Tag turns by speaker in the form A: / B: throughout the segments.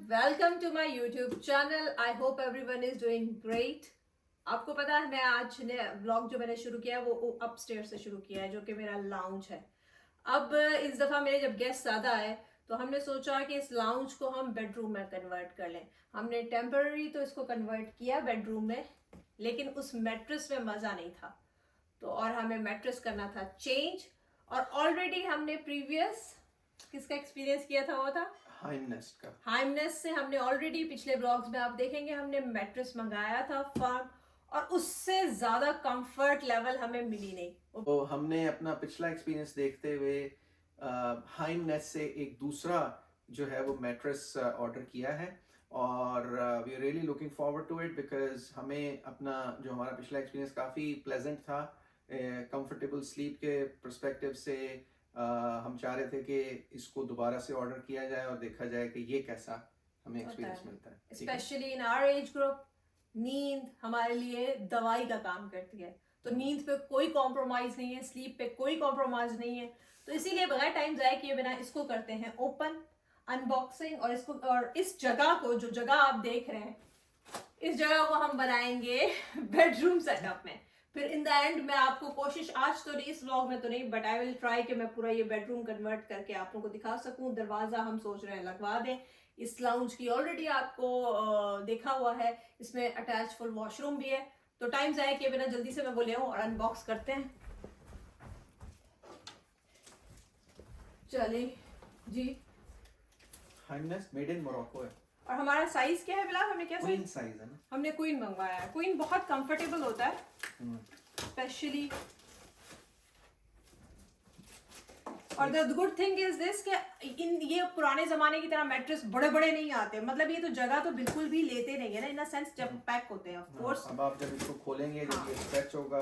A: Welcome to my YouTube channel. I hope everyone is doing great. आपको पता है मैं आज ने व्लॉग जो मैंने शुरू किया है वो अपस्टेयर से शुरू किया है, जो कि मेरा लाउंज है। अब इस दफ़ा मेरे जब गेस्ट ज़्यादा आए तो हमने सोचा कि इस लाउंज को हम बेडरूम में कन्वर्ट कर लें। हमने टेम्पररी तो इसको कन्वर्ट किया बेडरूम में, लेकिन उस मैट्रेस में मज़ा नहीं था, तो और हमें मैट्रेस करना था चेंज। और ऑलरेडी हमने प्रीवियस किसका एक्सपीरियंस किया था, वो था
B: हाइमनेस्ट का।
A: हाइमनेस से हमने ऑलरेडी पिछले ब्लॉग्स में आप देखेंगे हमने मैट्रेस मंगाया था फर्म, और उससे ज्यादा कंफर्ट लेवल हमें मिली नहीं।
B: तो हमने अपना पिछला एक्सपीरियंस देखते हुए हाइमनेस्ट से एक दूसरा जो है वो मैट्रेस ऑर्डर किया है और we are really looking forward to it because हमें अपना जो हमारा पिछला एक्सपीरियंस काफ़ी प्लेजेंट था। कंफर्टेबल स्लीप के पर्सपेक्टिव से हम चाह रहे थे कि इसको दोबारा से ऑर्डर किया जाए और देखा जाए कि ये कैसा हमें एक्सपीरियंस मिलता है।
A: Specially in our age group नींद हमारे लिए दवाई का काम करती है, तो नींद पे कोई कॉम्प्रोमाइज नहीं है, स्लीप पे कोई कॉम्प्रोमाइज नहीं है। तो इसीलिए बगैर टाइम जाए किए बिना इसको करते हैं ओपन अनबॉक्सिंग। और इसको और इस जगह को, जो जगह आप देख रहे हैं, इस जगह को हम बनाएंगे बेडरूम सेटअप में। फिर इन द एंड मैं आपको कोशिश, आज तो नहीं, इस व्लॉग में तो नहीं, बट आई विल ट्राई कि मैं पूरा ये बेडरूम कन्वर्ट करके आप लोगों को दिखा सकूं। दरवाजा हम सोच रहे हैं लगवा दें। इस लाउंज की ऑलरेडी आपको देखा हुआ है, इसमें अटैच फुल वॉशरूम भी है। तो टाइम जाए किए बिना जल्दी से मैं वो ले आऊं और अनबॉक्स करते हैं। चलिए जी।
B: हाइमनेस्ट मेड इन मोरक्को है।
A: और हमारा साइज क्या है बिलाल? हमने क्या
B: क्वीन साइज है ना?
A: हमने क्वीन मंगवाया है। क्वीन बहुत कंफर्टेबल होता है स्पेशली। और the good thing is this कि इन ये पुराने जमाने की तरह मैट्रेस बड़े बड़े नहीं आते, मतलब ये तो जगह तो बिल्कुल भी लेते नहीं है ना, इन अ सेंस जब पैक होते हैं। ऑफ कोर्स
B: अब आप जब इसको खोलेंगे, जब ये स्ट्रेच होगा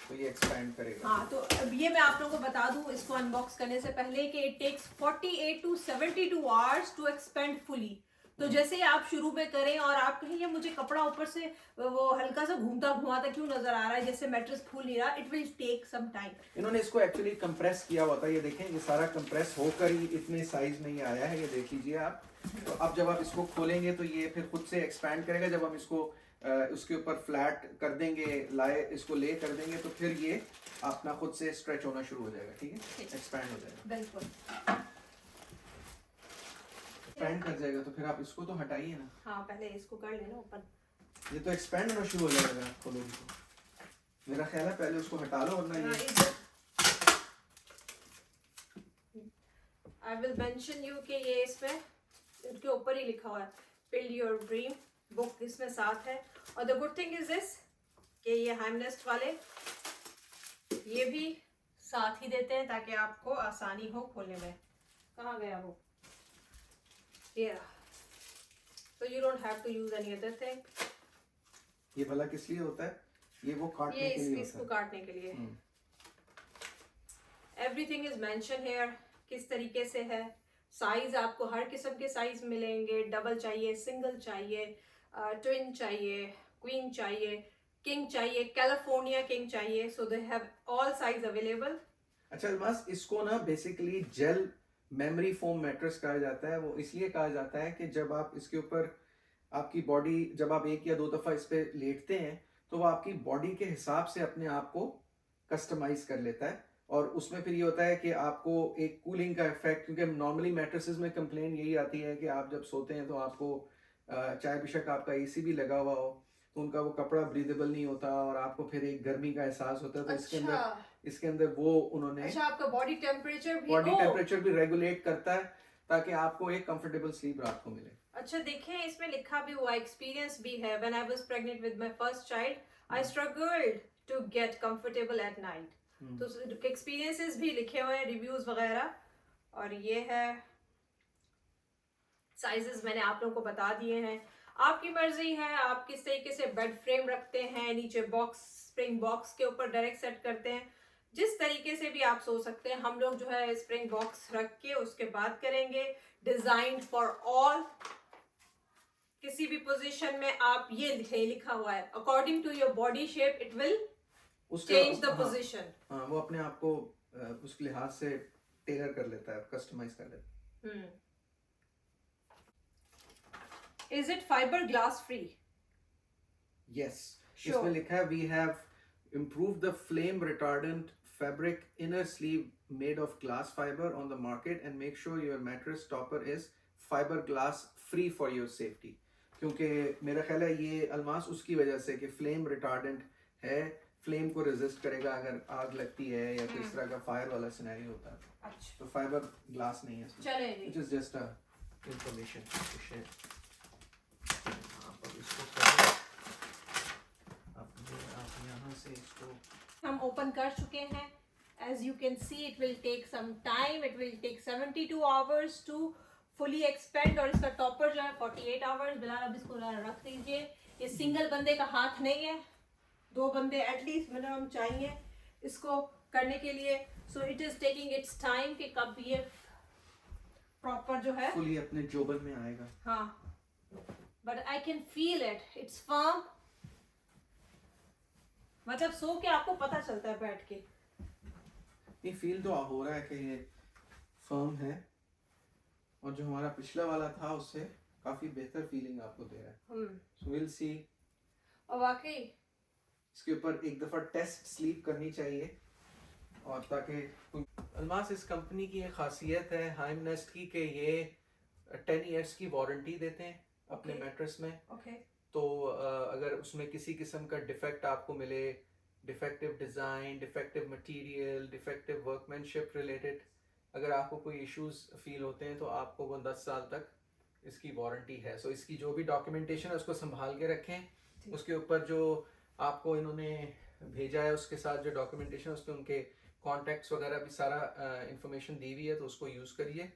B: तो ये एक्सपैंड करेगा।
A: हाँ, तो अब ये मैं आप लोगों को बता दूं इसको अनबॉक्स करने से पहले कि it takes 48 to 72 hours to expand fully. तो जैसे ही आप शुरू में करें और आप कहें ये मुझे कपड़ा ऊपर से वो हल्का सा घूमता घुमाता क्यों नजर आ रहा है, जैसे मैट्रेस फूल नहीं रहा, it will take some time.
B: इन्होंने इसको एक्चुअली कंप्रेस किया हुआ था, ये देखें, ये सारा कंप्रेस होकर ही इतने साइज में ही आया है, ये देख लीजिए आप। तो अब जब आप इसको खोलेंगे तो ये फिर खुद से एक्सपैंड करेगा। जब हम इसको उसके ऊपर फ्लैट कर देंगे, इसको ले कर देंगे, तो फिर ये अपना खुद से स्ट्रेच होना शुरू हो जाएगा। ठीक है, एक्सपैंड हो जाएगा,
A: बिल्कुल
B: एक्सपैंड कर जाएगा। तो फिर आप इसको तो हटाइए ना।
A: हाँ, पहले इसको कर लेना ओपन।
B: ये तो एक्सपैंड होना शुरू हो जाएगा अगर आप खोलोगे तो। मेरा ख्याल है पहले उसको हटा लो, वरना ये
A: आई विल मेंशन यू कि ये इसमें इनके ऊपर ही लिखा हुआ है बिल्ड योर ड्रीम बुक, इसमें साथ है। और the good thing is this कि ये हाइमनेस्ट वाले ये भी साथ ही देते हैं ताकि आपको आसानी हो खोलने में। कहाँ गया वो? ये तो you don't have to use any other thing.
B: ये भला किस लिए होता है? ये वो काटने के लिए
A: इसको काटने के लिए। एवरीथिंग इज मेंशन हियर, किस तरीके से है। साइज आपको हर किस्म के साइज मिलेंगे, डबल चाहिए, सिंगल चाहिए, ट्विन चाहिए, क्वीन चाहिए, किंग चाहिए, कैलिफोर्निया किंग चाहिए। So they have all size available.
B: अच्छा अलमास, इसको ना basically gel memory foam mattress कहा जाता है। वो इसलिए कहा जाता है कि जब आप इसके ऊपर आपकी बॉडी, जब आप एक या दो दफ़ा इस पे लेटते हैं तो वो आपकी बॉडी के हिसाब से अपने आप को कस्टमाइज कर लेता है। और उसमें फिर ये होता है कि आपको एक कूलिंग का इफेक्ट, क्योंकि नॉर्मली मैट्रेसेस में कंप्लेन यही आती है कि आप जब सोते हैं तो आपको चाहे बेशक आपका एसी भी लगा हुआ हो तो उनका वो कपड़ा ब्रीदेबल नहीं होता और आपको फिर एक गर्मी का एहसास होता है। तो इसके अंदर वो उन्होंने
A: आपका बॉडी टेम्परेचर
B: भी रेगुलेट करता है ताकि आपको एक कंफर्टेबल स्लीप रात को मिले।
A: अच्छा देखें, इसमें लिखा भी हुआ, एक्सपीरियंस भी है। When I was pregnant with my first child I struggled to get comfortable at night. तो एक्सपीरियंसेस भी लिखे हुए हैं, रिव्यूज वगैरह। और ये है साइजेस मैंने आप लोगों को बता दिए हैं। आपकी मर्जी है आप किस तरीके से बेड फ्रेम रखते हैं, नीचे बॉक्स, स्प्रिंग बॉक्स के ऊपर डायरेक्ट सेट करते हैं, जिस तरीके से भी आप सो सकते हैं। हम लोग जो है स्प्रिंग बॉक्स रख के उसके बाद करेंगे। डिजाइन फॉर ऑल, किसी भी पोजीशन में आप ये लिखा हुआ है according to your body shape it will change the position.
B: हाँ, वो अपने आप को उसके लिहाज से टेलर कर लेता है, कस्टमाइज कर लेता है।
A: Is it fiber glass free?
B: Yes.
A: Sure.
B: इसमें लिखा है we have improved the flame retardant fabric inner sleeve made of glass fiber on the market and make sure your mattress topper is fiber glass free for your safety. क्योंकि मेरा ख्याल है ये अल्मास उसकी वजह से कि फ्लेम रिटार्डेंट है, फ्लेम को रेजिस्ट करेगा अगर आग लगती है या किस तरह का फायर वाला सिनेरियो होता है।
A: अच्छा
B: तो फाइबर ग्लास नहीं है इसमें।
A: चले
B: Which is just a information to share. आप अब इसको करें, आप यहाँ से इसको
A: हम ओपन कर चुके हैं। As you can see, it will take some time. It will take 72 hours to fully expand और इसका टॉपर जो है 48 hours। बिलाल अब इसको रख दीजिए। ये सिंगल बंदे का हाथ नहीं है, 2 बंदे एटलीस्ट मिनिमम चाहिए इसको करने के लिए। So it is taking its time कि कब ये प्रॉपर जो है
B: फुली अपने जोबन में आएगा।
A: हाँ, but I can feel it. It's firm. मतलब सो के आपको पता चलता है बैठ के।
B: ये फील तो हो रहा है कि ये फर्म है और जो हमारा पिछला वाला था उससे काफी बेहतर फीलिंग आपको दे रहा है। So will see.
A: और वाकई
B: इसके ऊपर एक दफा टेस्ट स्लीप करनी चाहिए और ताकि अल्मास इस कंपनी की एक खासियत है हाइम नेस्ट की कि ये 10 इयर्स की वारंटी देते हैं अपने
A: Okay.
B: मैट्रेस में।
A: ओके
B: तो अगर उसमें किसी किस्म का डिफेक्ट आपको मिले, defective design, defective material, defective workmanship related अगर आपको कोई इश्यूज फील होते हैं तो आपको वो 10 साल तक इसकी वारंटी है। सो इसकी जो भी डॉक्यूमेंटेशन है उसको संभाल के रखें। उसके ऊपर जो आपको इन्होंने भेजा है उसके साथ जो डॉक्यूमेंटेशन उस पर उनके कॉन्टैक्ट्स वगैरह भी सारा इंफॉर्मेशन दी हुई है, तो उसको यूज़ करिए।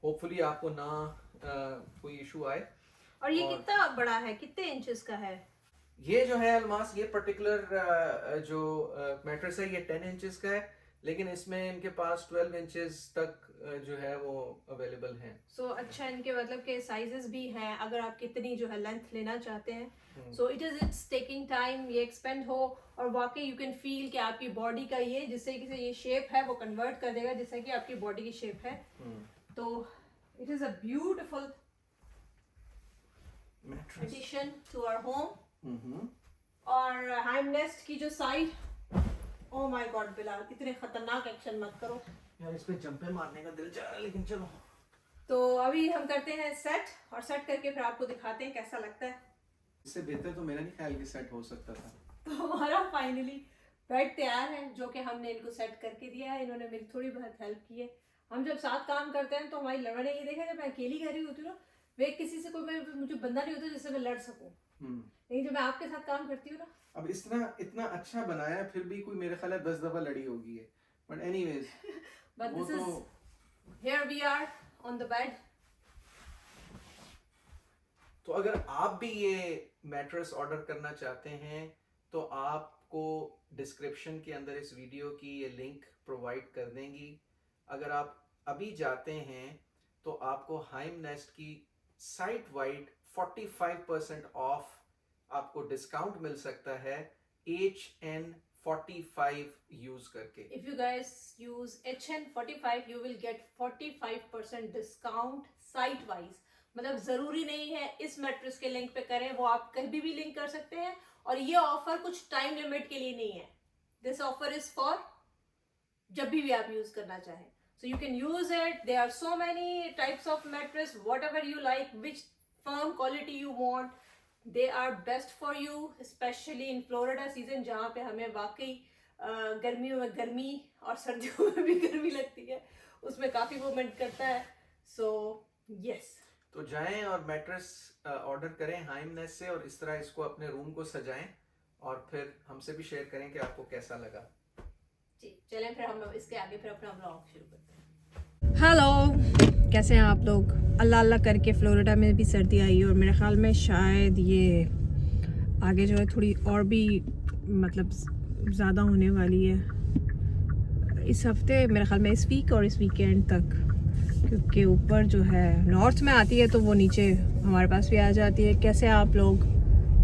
B: होपफुली आपको ना कोई इशू आए।
A: और ये कितना बड़ा है, कितने इंचेस का है?
B: ये जो है अल्मास, ये पर्टिकुलर जो मैट्रेस है ये 10 इंचेस का है, लेकिन इसमें इनके पास 12 इंचेस तक जो है वो अवेलेबल हैं।
A: सो अच्छा, इनके मतलब के साइजेस भी हैं अगर आप कितनी जो है लेंथ लेना चाहते हैं। सो इट्स टेकिंग टाइम ये एक्सपेंड हो, और वाकई यू कैन फील कि आपकी बॉडी का ये जिससे कि ये शेप है वो कन्वर्ट कर देगा जैसे कि आपकी बॉडी की शेप है। तो it is a beautiful addition to our home. और हाइम नेस्ट की जो side, oh my god Bilal, इतने खतरनाक एक्शन मत करो
B: यार, इस पे जंपे मारने का दिल चाह रहा है, लेकिन चलो।
A: तो अभी हम करते हैं सेट, और सेट करके फिर आपको दिखाते हैं कैसा लगता है।
B: इससे बेहतर तो मेरा नहीं ख्याल कि सेट हो सकता था।
A: तो हमारा फाइनली बेड तैयार है, जो कि हमने इनको सेट करके दिया है। इन्होंने मेरी थोड़ी बहुत हेल्प की है। हम जब साथ काम करते हैं तो हमारी लड़ने ने ये देखा, जब मैं अकेली कर रही होती हूँ ना, वे किसी से कोई मुझे बंदा नहीं होता जिससे मैं लड़ सकूं। लेकिन जब मैं आपके साथ काम करती हूँ ना,
B: अब इतना अच्छा बनाया, फिर भी कोई मेरे ख्याल है 10 दफा लड़ी होगी है, बट एनीवेज
A: बट
B: वो
A: this is here we are on the bed.
B: तो अगर आप भी ये मैट्रेस ऑर्डर करना चाहते हैं तो आपको डिस्क्रिप्शन के अंदर इस वीडियो की ये लिंक प्रोवाइड कर देंगी। अगर आप अभी जाते हैं तो आपको हाइम नेस्ट की साइट वाइड 45% ऑफ आपको डिस्काउंट मिल सकता है HN45 यूज करके।
A: If you guys use HN45 you will get 45% discount site wise। मतलब जरूरी नहीं है इस मैट्रेस के लिंक पे करें, वो आप कहीं भी लिंक कर सकते हैं। और ये ऑफर कुछ टाइम लिमिट के लिए नहीं है, दिस ऑफर इज फॉर जब भी आप यूज करना चाहें। So you can use it. There are so many types of mattress, whatever you like, which firm quality you want, they are best for you, especially in Florida season जहाँ पे हमें वाकई गर्मियों में गर्मी और सर्दियों में भी गर्मी लगती है, उसमें काफ़ी मूवमेंट करता है। So yes,
B: तो जाएं और मैट्रेस ऑर्डर करें हाइम नेस्ट से, और इस तरह इसको अपने रूम को सजाएं और फिर हमसे भी शेयर करें कि आपको कैसा लगा।
A: जी चलें फिर हम इसके आगे फिर अपना ब्लॉग शुरू करते हैं। हेलो, कैसे हैं आप लोग? अल्लाह अल्लाह करके फ्लोरिडा में भी सर्दी आई है, और मेरे ख्याल में शायद ये आगे जो है थोड़ी और भी मतलब ज़्यादा होने वाली है इस हफ्ते, मेरे ख्याल में इस वीक और इस वीकेंड तक, क्योंकि ऊपर जो है नॉर्थ में आती है तो वो नीचे हमारे पास भी आ जाती है। कैसे आप लोग?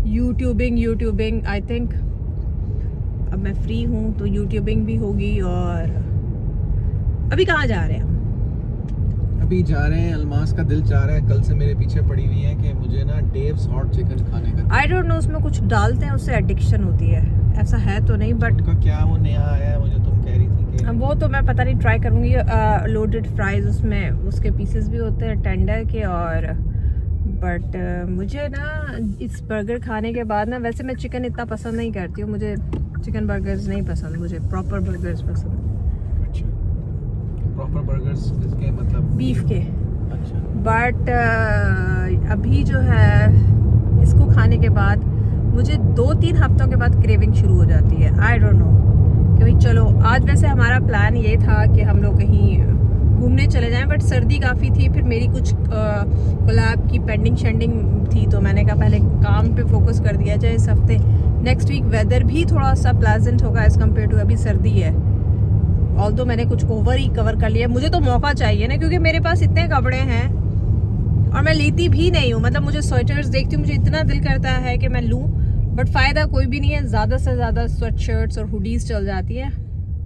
A: यूट्यूबिंग आई थिंक अब मैं फ्री हूँ तो यूट्यूबिंग भी होगी। और अभी कहाँ जा रहे हैं हम?
B: अभी जा रहे हैं, अल्मास का दिल चाह रहा है, कल से मेरे पीछे पड़ी हुई है कि मुझे ना डेव्स हॉट चिकन खाने का।
A: आई डोंट नो, उसमें कुछ डालते हैं उससे एडिक्शन होती है, ऐसा है तो नहीं, बट
B: उनका क्या वो नया आया है, मुझे तुम कह रही थी कि
A: वो तो मैं पता नहीं, ट्राई करूँगी। लोडेड फ्राइज, उसमें उसके पीसेस भी होते हैं टेंडर के, और बट मुझे ना इस बर्गर खाने के बाद ना, वैसे मैं चिकन इतना पसंद नहीं करती हूँ, मुझे चिकन बर्गर्स नहीं पसंद, मुझे प्रॉपर बर्गर्स पसंद।
B: अच्छा, प्रॉपर बर्गर्स किसके, मतलब
A: बीफ के।
B: अच्छा।
A: बट अभी जो है इसको खाने के बाद मुझे 2-3 हफ्तों के बाद क्रेविंग शुरू हो जाती है। आई डोंट नो कि भाई चलो, आज वैसे हमारा प्लान ये था कि हम लोग कहीं घूमने चले जाएं, बट सर्दी काफ़ी थी, फिर मेरी कुछ कोलैब की पेंडिंग थी, तो मैंने कहा पहले काम पे फोकस कर दिया जाए इस हफ्ते। नेक्स्ट वीक वेदर भी थोड़ा सा प्लेजेंट होगा एज़ कम्पेयर टू अभी सर्दी है। ऑल्दो मैंने कुछ ओवर ही कवर कर लिया, मुझे तो मौका चाहिए ना, क्योंकि मेरे पास इतने कपड़े हैं और मैं लेती भी नहीं हूँ। मतलब मुझे स्वेटर्स देखती हूँ, मुझे इतना दिल करता है कि मैं लूँ, बट फ़ायदा कोई भी नहीं है। ज़्यादा से ज़्यादा स्वेट शर्ट्स और हुडीज़ चल जाती है,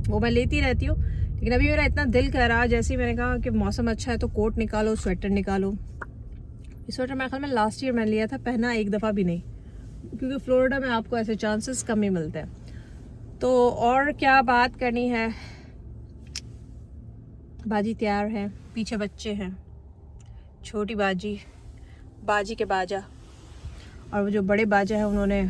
A: वो मैं लेती रहती हूँ। लेकिन अभी मेरा इतना दिल कर रहा, जैसे ही मैंने कहा कि मौसम अच्छा है तो कोट निकालो, स्वेटर निकालो। ये स्वेटर मेरे ख्याल में लास्ट ईयर मैंने लिया था, पहना एक दफ़ा भी नहीं, क्योंकि फ्लोरिडा में आपको ऐसे चांसेस कम ही मिलते हैं। तो और क्या बात करनी है, बाजी तैयार है, पीछे बच्चे हैं, छोटी बाजी, बाजी के बाजा, और वो जो बड़े बाजा है उन्होंने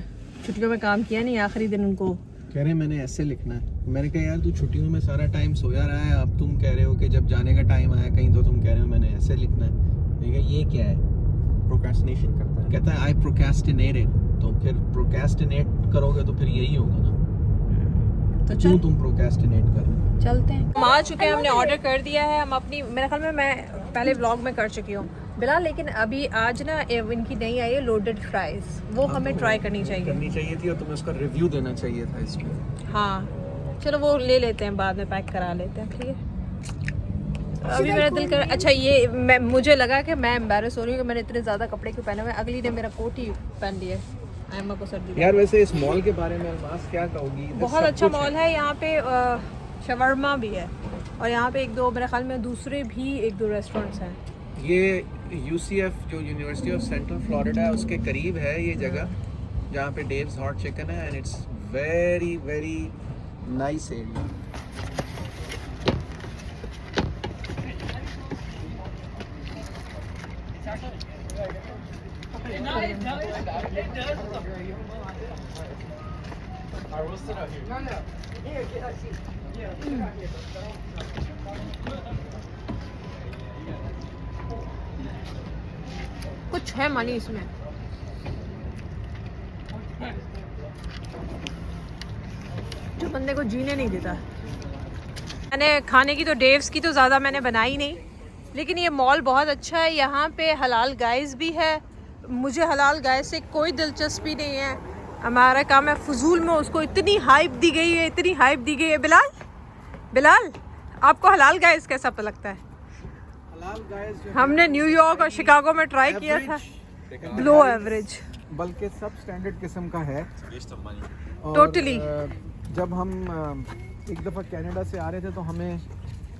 A: छुट्टियों में काम किया नहीं, आखिरी दिन उनको
B: कह रहे मैंने ऐसे लिखना है। मैंने कहा यार तू छुट्टियों में सारा टाइम सोया रहा है, अब तुम कह रहे हो कि जब जाने का टाइम आया कहीं तो तुम कह रहे हो मैंने ऐसे लिखना है। मैंने कहा ये क्या है? प्रोक्रेस्टिनेशन करता है। कहता है आई प्रोक्रेस्टिनेटेड, तो फिर प्रोक्रेस्टिनेट करोगे तो फिर यही होगा ना, तो क्यों तुम प्रोक्रेस्टिनेट कर रहे हो?
A: चलते हैं। हम आ चुके हैं, हमने ऑर्डर कर दिया है। हम अपनी, मेरे ख्याल में मैं पहले व्लॉग में कर चुकी हूँ बिलाल, लेकिन अभी आज ना इनकी नई आई है लोडेड फ्राइज, वो हमें ट्राई करनी चाहिए
B: थी, और तुम्हें उसका रिव्यू देना चाहिए था इस पे।
A: हाँ चलो वो ले लेते हैं, बाद में पैक करा लेते हैं, ठीक है। अभी मेरा दिल कर, अच्छा ये मुझे लगा कि मैं एम्बैरेस हो रही हूँ कि मैंने इतने ज़्यादा कपड़े क्यों पहने हुए। अगली ने मेरा कोट ही पहन लिया है, अम्मा को सर्दी।
B: यार वैसे इस मॉल के बारे में अल्मास क्या कहोगी?
A: बहुत अच्छा मॉल है, यहाँ पे शवरमा भी है, और यहाँ पे एक दो मेरे ख्याल में दूसरे भी एक दो रेस्टोरेंट्स हैं।
B: ये UCF जो यूनिवर्सिटी ऑफ सेंट्रल फ्लोरिडा है उसके करीब है ये जगह, जहाँ पे डेव्स हॉट चिकन है, and it's very very nice area.
A: कुछ है मनी इसमें, जो बंदे को जीने नहीं देता। मैंने खाने की तो डेव्स की तो ज़्यादा मैंने बनाई नहीं, लेकिन ये मॉल बहुत अच्छा है। यहाँ पे हलाल गाइस भी है, मुझे हलाल गाय से कोई दिलचस्पी नहीं है। हमारा काम है फजूल में उसको इतनी हाइप दी गई है, इतनी हाइप दी गई है। बिलाल आपको हलाल गाइस कैसा लगता है? हमने न्यूयॉर्क और शिकागो में ट्राई किया था, लो एवरेज,
B: बल्कि सब स्टैंडर्ड किस्म का है
A: टोटली।
B: जब हम एक दफ़ा कनाडा से आ रहे थे तो हमें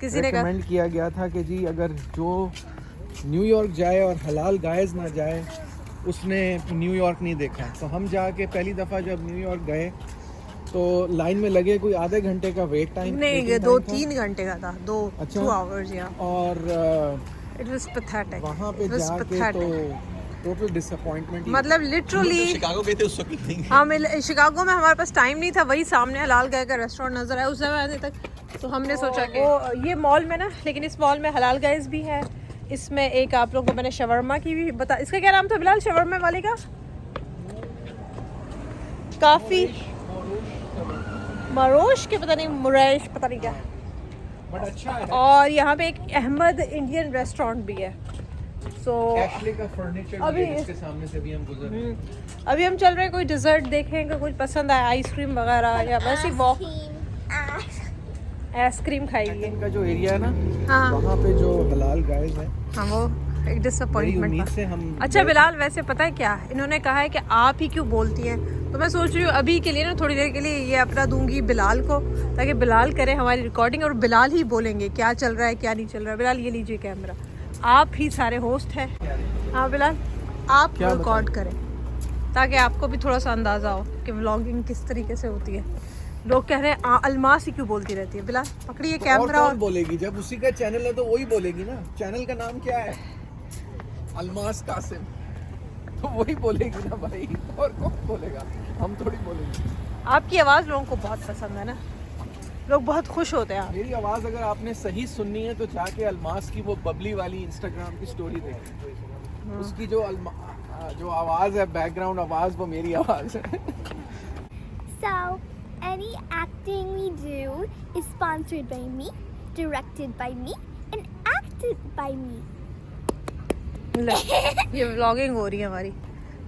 A: किसी ने
B: रेकमेंड किया गया था कि जी अगर जो न्यूयॉर्क जाए और हलाल गायज ना जाए उसने न्यूयॉर्क नहीं देखा। तो हम जाके पहली दफ़ा जब न्यूयॉर्क गए तो लाइन में लगे, कोई आधे घंटे का वेट टाइम
A: नहीं, 2-3 घंटे का था, 2 आवर्स या,
B: और
A: इट वाज पैथेटिक।
B: वहाँ पे जाके तो टोटल डिसअपॉइंटमेंट,
A: मतलब लिटरली
B: शिकागो गए थे उस वक्त नहीं।
A: हाँ, शिकागो में हमारे पास टाइम नहीं था, वही सामने हलाल गाय का रेस्टोरेंट नजर आया उस समय तक, तो हमने सोचा कि वो ये मॉल में ना, लेकिन इस मॉल में हलाल गाइस भी है। इसमें एक आप लोगों को मैंने शवरमा की भी बता, इसका क्या नाम था बिलाल शवरमा वाले का? काफ़ी मरोश के पता नहीं, मुरैश पता नहीं क्या,
B: बट अच्छा है।
A: और यहाँ पे एक अहमद इंडियन रेस्टोरेंट भी है। सो
B: एशले का फर्नीचर
A: अभी
B: इसके सामने से भी हम गुजर रहे हैं।
A: अभी हम चल रहे हैं, कोई डिज़र्ट देखेंगे, कुछ पसंद आए, आइसक्रीम वगैरह, या वैसे वॉक आइसक्रीम खाइए।
B: इनका जो एरिया है ना,
A: हाँ
B: वहाँ पे जो हलाल गाइस है,
A: हाँ, वो एक डिसअपॉइंटमेंट
B: से हम।
A: अच्छा बिलाल, वैसे पता है क्या, इन्होंने कहा है कि आप ही क्यों बोलती हैं, तो मैं सोच रही हूँ अभी के लिए ना, थोड़ी देर के लिए ये अपना दूंगी बिलाल को, ताकि बिलाल करे हमारी रिकॉर्डिंग और बिलाल ही बोलेंगे क्या चल रहा है क्या नहीं चल रहा है। बिलाल ये लीजिए कैमरा, आप ही सारे होस्ट हैं। हाँ बिलाल, आप रिकॉर्ड करें ताकि आपको भी थोड़ा सा अंदाज़ा हो कि व्लॉगिंग किस तरीके से होती है। लोग कह रहे हैं अलमास ही क्यों बोलती रहती है। बिलाल पकड़िए कैमरा।
B: और बोलेगी जब उसी का चैनल है तो वही बोलेगी ना। चैनल का नाम क्या है? अलमास कासिम, तो वही बोलेगी ना भाई, और कौन बोलेगा? हम थोड़ी बोलेंगे।
A: आपकी आवाज़ लोगों को बहुत पसंद है ना, लोग बहुत खुश होते हैं।
B: मेरी आवाज़ अगर आपने सही सुननी है तो जाके अलमास की वो बबली वाली इंस्टाग्राम की स्टोरी देखें। उसकी जो आवाज़ है, बैकग्राउंड आवाज़, वो मेरी आवाज़ है।
C: So, any acting we do is sponsored by me, directed by me, and acted by me.
A: ले, ये व्लॉगिंग हो रही है हमारी।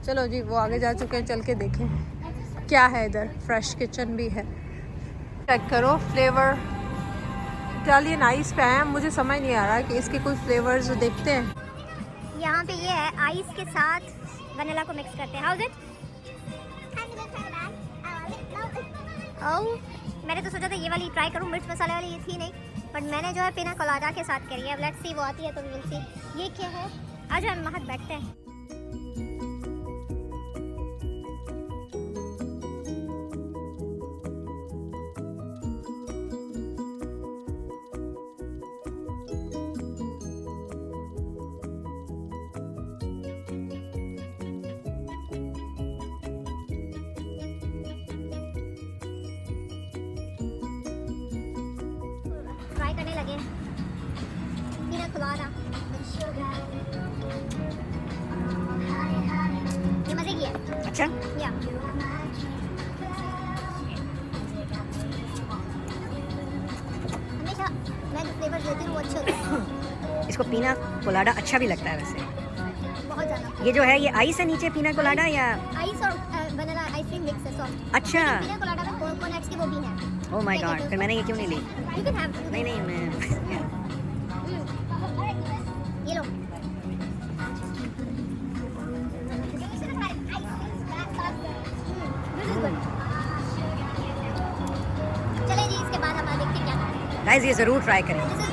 A: चलो जी, वो आगे जा चुके हैं, चल के देखें क्या है इधर। फ्रेश किचन भी है। चेक करो फ्लेवर। इटालियन आइस पे हैं, मुझे समझ नहीं आ रहा कि इसके कोई फ्लेवर्स देखते हैं।
C: यहाँ पे ये है, आइस के साथ वनीला को मिक्स करते हैं। How is it? ओह, मैंने तो सोचा था ये वाली ट्राई करूँ, मिर्च मसाले वाली ये थी नहीं, बट मैंने जो है पिना कोलाडा के साथ करी है। अब लेट्स सी वो आती है तो विल सी। ये क्या है? आज हम महक बैठते हैं। ट्राई करने लगे पिना कोलाडा। ये मजे की है।
A: अच्छा,
C: या हमेशा मैं जो फ्लेवर लेती हूँ वो अच्छे होते हैं।
D: इसको पीना कोलाडा अच्छा भी लगता है वैसे।
C: बहुत ज़्यादा।
D: ये जो है, ये आइस है नीचे पीना कोलाडा या?
C: आइस और वनीला आइसक्रीम मिक्स है, सॉफ्ट।
D: अच्छा।
C: पिना कोलाडा में कोकोनट्स की वो भी है।
D: ओह माय गॉड, फिर मैंने ये क्यों नहीं ली?
C: You can have-
D: नहीं नहीं, मैं
C: ये लो। This is good. चलिए जी, इसके बाद हम देखते हैं क्या।
D: गाइस ये ज़रूर ट्राई करें।
C: This is